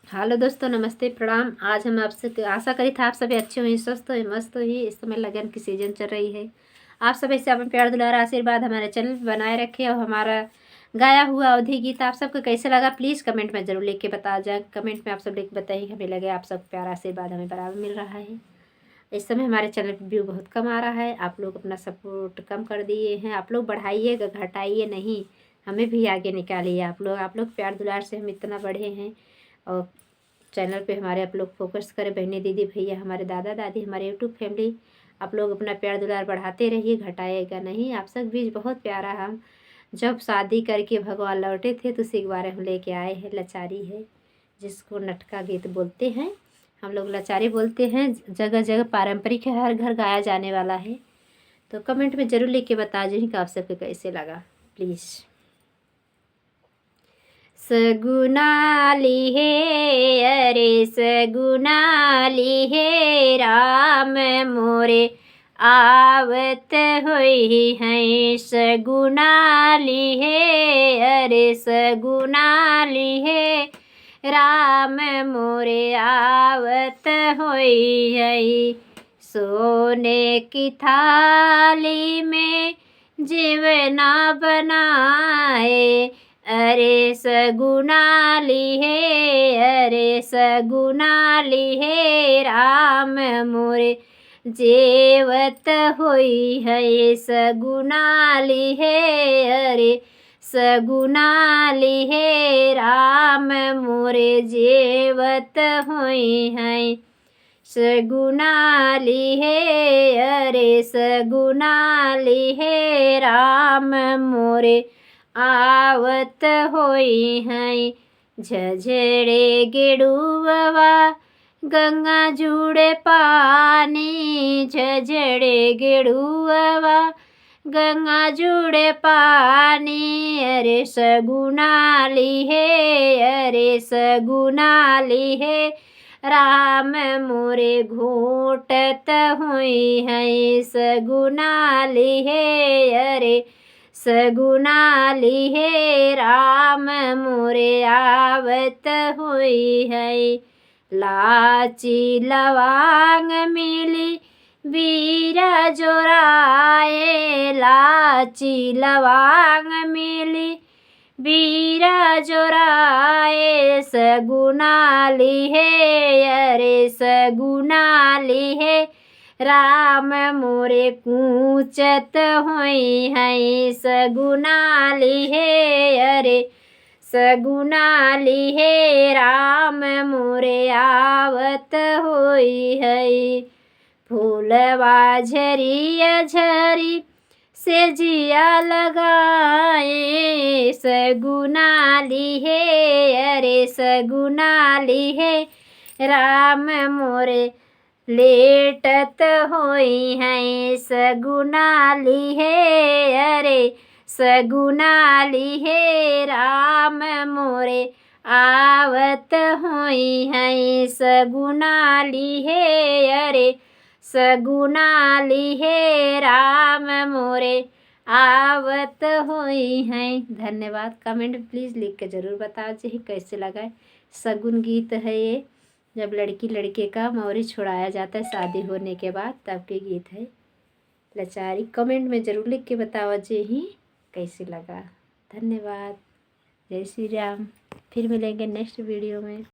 Hello दोस्तों, नमस्ते, प्रणाम। आज हम आपसे आशा करी था आप सभी अच्छे हुई, स्वस्थ हुई, मस्त हुई। इस समय लगन की सीजन चल रही है। आप सभी से अपने प्यार दुलारा आशीर्वाद हमारे चैनल पर बनाए रखे और हमारा गाया हुआ अवधि गीत आप सबको कैसे लगा प्लीज़ कमेंट में ज़रूर लिख के बता जाए। कमेंट में आप सब लिख बताइए हमें लगे आप सब प्यार आशीर्वाद हमें बराबर मिल रहा है। इस समय हमारे चैनल पर व्यू बहुत कम आ रहा है। आप लोग अपना सपोर्ट कम कर दिए हैं। आप लोग बढ़ाइएगा, घटाइए नहीं। हमें भी आगे निकालिए। आप लोग प्यार दुलार से हम इतना बढ़े हैं। और चैनल पे हमारे आप लोग फोकस करें, बहनें, दीदी, भैया, हमारे दादा दादी, हमारे यूट्यूब फैमिली। आप लोग अपना प्यार दुलार बढ़ाते रहिए, घटाएगा नहीं। आप सब भी बहुत प्यारा। हम जब शादी करके भगवान लौटे थे तो उसी के बारे हम लेके आए हैं। लाचारी है जिसको नटका गीत बोलते हैं, हम लोग लाचारी बोलते हैं। जगह जगह पारंपरिक है, हर घर गाया जाने वाला है। तो कमेंट में ज़रूर लिख के बता दीजिए कि आप सबको कैसे लगा प्लीज़। सगुनाली है अरे सगुनाली है राम मोरे आवत हुई है। सगुनाली है अरे सगुनाली है राम मोरे आवत हुई है। सोने की थाली में जीवना बनाए अरे सगुनाली है अरे सगुनाली है राम मोरे जेवत हुई है। सगुनाली है अरे सगुनाली है राम मोरे जेवत हुई है। सगुनाली है अरे सगुनाली है राम मोरे आवत होई हैं। झझड़े गेड़ुआ गंगा जुड़े पानी, झझड़े गेड़ुआ गंगा जुड़े पानी। अरे सगुनाली है अरे सगुनाली है राम मोरे घोटत हुई है। सगुनाली है अरे सगुनाली है राम मोरे आवत हुई है। लाची लवांग मिली बीरा जोराए, लाची लवांग मिली बीरा जोराए। सगुनाली है अरे सगुनाली है राम मोरे कूचत हुई है। सगुनाली है अरे सगुनाली है राम मोरे आवत हुई है। फूलवा झरिया झरी से जिया लगाए। सगुनाली है अरे सगुनाली है राम मोरे लेटत होई है। सगुनाली है अरे सगुनाली है राम मोरे आवत होई है। सगुनाली है अरे सगुनाली है राम मोरे आवत हुई है। धन्यवाद। कमेंट प्लीज़ लिख के ज़रूर बता दीजिए कैसे लगा है। सगुन गीत है ये, जब लड़की लड़के का मौरी छुड़ाया जाता है शादी होने के बाद, तब के गीत है लाचारी। कमेंट में ज़रूर लिख के बताओ जी ही कैसे लगा। धन्यवाद। जय श्री राम। फिर मिलेंगे नेक्स्ट वीडियो में।